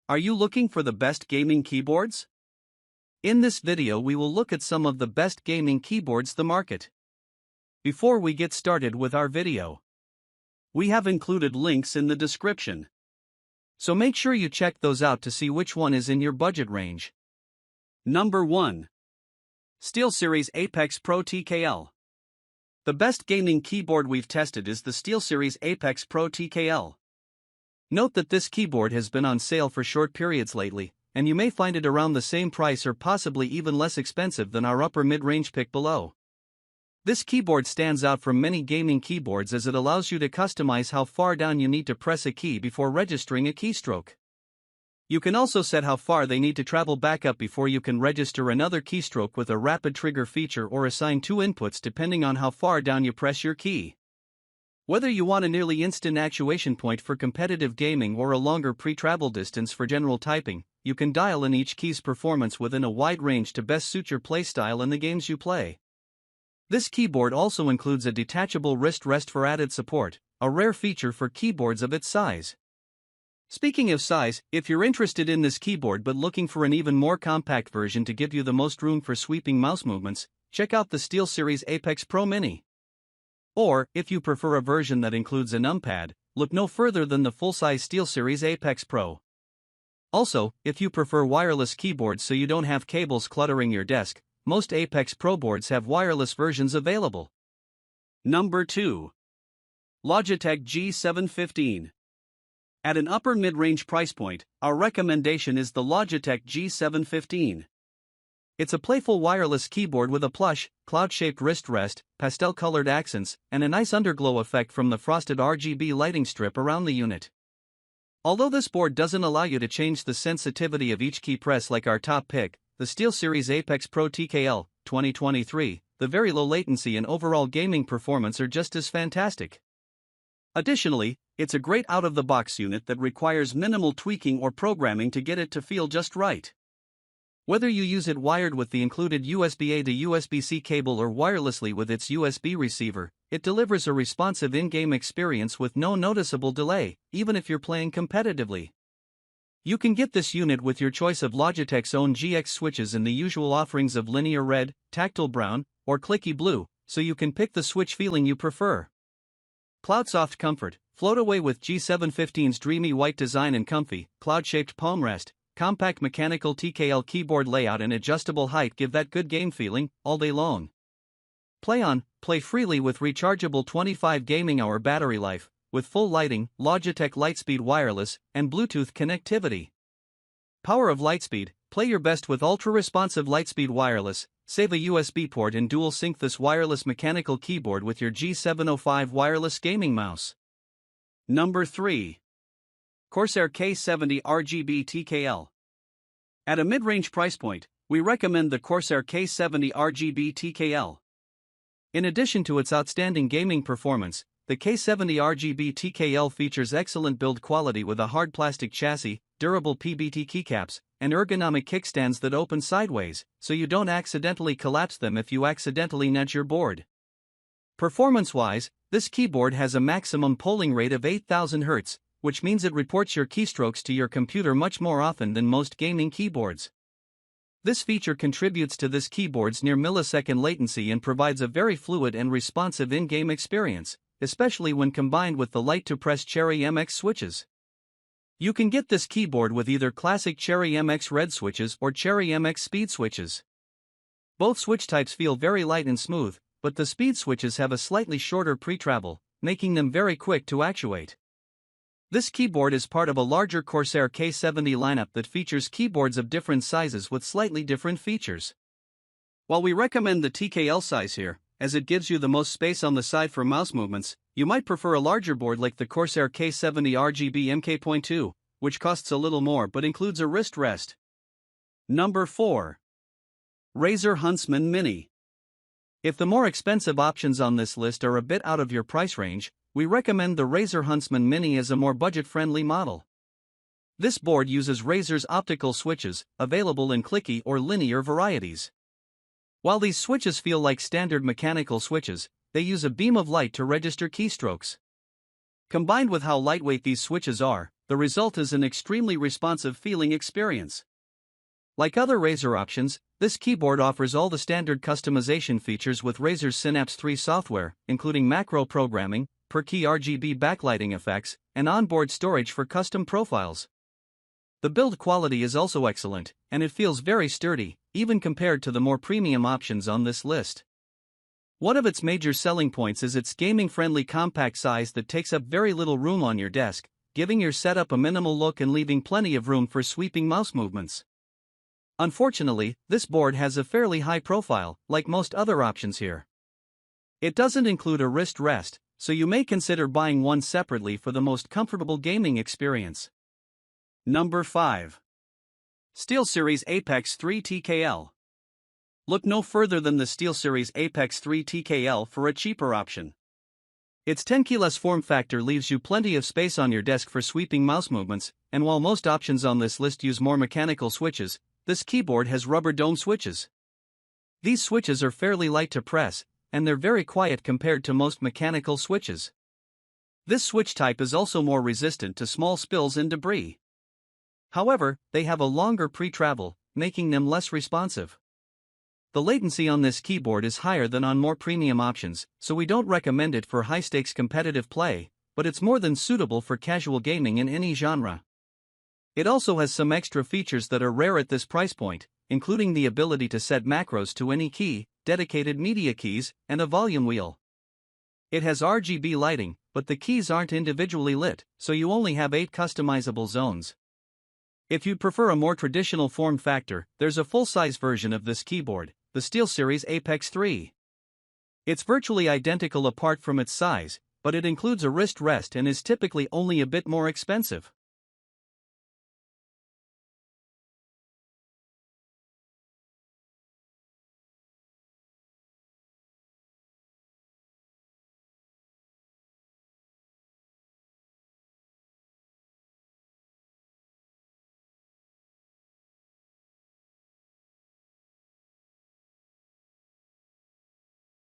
Are you looking for the best gaming keyboards? In this video we will look at some of the best gaming keyboards the market. Before we get started with our video, we have included links in the description. So make sure you check those out to see which one is in your budget range. Number 1. SteelSeries Apex Pro TKL. The best gaming keyboard we've tested is the SteelSeries Apex Pro TKL. Note that this keyboard has been on sale for short periods lately, and you may find it around the same price or possibly even less expensive than our upper mid-range pick below. This keyboard stands out from many gaming keyboards as it allows you to customize how far down you need to press a key before registering a keystroke. You can also set how far they need to travel back up before you can register another keystroke with a rapid trigger feature or assign two inputs depending on how far down you press your key. Whether you want a nearly instant actuation point for competitive gaming or a longer pre-travel distance for general typing, you can dial in each key's performance within a wide range to best suit your playstyle and the games you play. This keyboard also includes a detachable wrist rest for added support, a rare feature for keyboards of its size. Speaking of size, if you're interested in this keyboard but looking for an even more compact version to give you the most room for sweeping mouse movements, check out the SteelSeries Apex Pro Mini. Or, if you prefer a version that includes a numpad, look no further than the full-size SteelSeries Apex Pro. Also, if you prefer wireless keyboards so you don't have cables cluttering your desk, most Apex Pro boards have wireless versions available. Number 2. Logitech G715. At an upper mid-range price point, our recommendation is the Logitech G715. It's a playful wireless keyboard with a plush, cloud-shaped wrist rest, pastel-colored accents, and a nice underglow effect from the frosted RGB lighting strip around the unit. Although this board doesn't allow you to change the sensitivity of each key press like our top pick, the SteelSeries Apex Pro TKL 2023, the very low latency and overall gaming performance are just as fantastic. Additionally, it's a great out-of-the-box unit that requires minimal tweaking or programming to get it to feel just right. Whether you use it wired with the included USB-A to USB-C cable or wirelessly with its USB receiver, it delivers a responsive in-game experience with no noticeable delay, even if you're playing competitively. You can get this unit with your choice of Logitech's own GX switches in the usual offerings of linear red, tactile brown, or clicky blue, so you can pick the switch feeling you prefer. Cloud-soft comfort, float away with G715's dreamy white design and comfy, cloud-shaped palm rest. Compact mechanical TKL keyboard layout and adjustable height give that good game feeling, all day long. Play freely with rechargeable 25 gaming hour battery life, with full lighting, Logitech Lightspeed wireless, and Bluetooth connectivity. Power of Lightspeed, play your best with ultra-responsive Lightspeed wireless, save a USB port and dual sync this wireless mechanical keyboard with your G705 wireless gaming mouse. Number 3. Corsair K70 RGB TKL. At a mid-range price point, we recommend the Corsair K70 RGB TKL. In addition to its outstanding gaming performance, the K70 RGB TKL features excellent build quality with a hard plastic chassis, durable PBT keycaps, and ergonomic kickstands that open sideways, so you don't accidentally collapse them if you accidentally nudge your board. Performance-wise, this keyboard has a maximum polling rate of 8000 Hz, which means it reports your keystrokes to your computer much more often than most gaming keyboards. This feature contributes to this keyboard's near millisecond latency and provides a very fluid and responsive in-game experience, especially when combined with the light-to-press Cherry MX switches. You can get this keyboard with either classic Cherry MX red switches or Cherry MX speed switches. Both switch types feel very light and smooth, but the speed switches have a slightly shorter pre-travel, making them very quick to actuate. This keyboard is part of a larger Corsair K70 lineup that features keyboards of different sizes with slightly different features. While we recommend the TKL size here, as it gives you the most space on the side for mouse movements, you might prefer a larger board like the Corsair K70 RGB MK.2, which costs a little more but includes a wrist rest. Number 4. Razer Huntsman Mini. If the more expensive options on this list are a bit out of your price range, we recommend the Razer Huntsman Mini as a more budget-friendly model. This board uses Razer's optical switches, available in clicky or linear varieties. While these switches feel like standard mechanical switches, they use a beam of light to register keystrokes. Combined with how lightweight these switches are, the result is an extremely responsive feeling experience. Like other Razer options, this keyboard offers all the standard customization features with Razer's Synapse 3 software, including macro programming, per-key RGB backlighting effects, and onboard storage for custom profiles. The build quality is also excellent, and it feels very sturdy, even compared to the more premium options on this list. One of its major selling points is its gaming-friendly compact size that takes up very little room on your desk, giving your setup a minimal look and leaving plenty of room for sweeping mouse movements. Unfortunately, this board has a fairly high profile, like most other options here. It doesn't include a wrist rest, so you may consider buying one separately for the most comfortable gaming experience. Number 5. SteelSeries Apex 3 TKL. Look no further than the SteelSeries Apex 3 TKL for a cheaper option. Its 10 keyless form factor leaves you plenty of space on your desk for sweeping mouse movements, and while most options on this list use more mechanical switches, this keyboard has rubber dome switches. These switches are fairly light to press, and they're very quiet compared to most mechanical switches. This switch type is also more resistant to small spills and debris. However, they have a longer pre-travel, making them less responsive. The latency on this keyboard is higher than on more premium options, so we don't recommend it for high-stakes competitive play, but it's more than suitable for casual gaming in any genre. It also has some extra features that are rare at this price point, including the ability to set macros to any key, dedicated media keys, and a volume wheel. It has RGB lighting, but the keys aren't individually lit, so you only have 8 customizable zones. If you'd prefer a more traditional form factor, there's a full-size version of this keyboard, the SteelSeries Apex 3. It's virtually identical apart from its size, but it includes a wrist rest and is typically only a bit more expensive.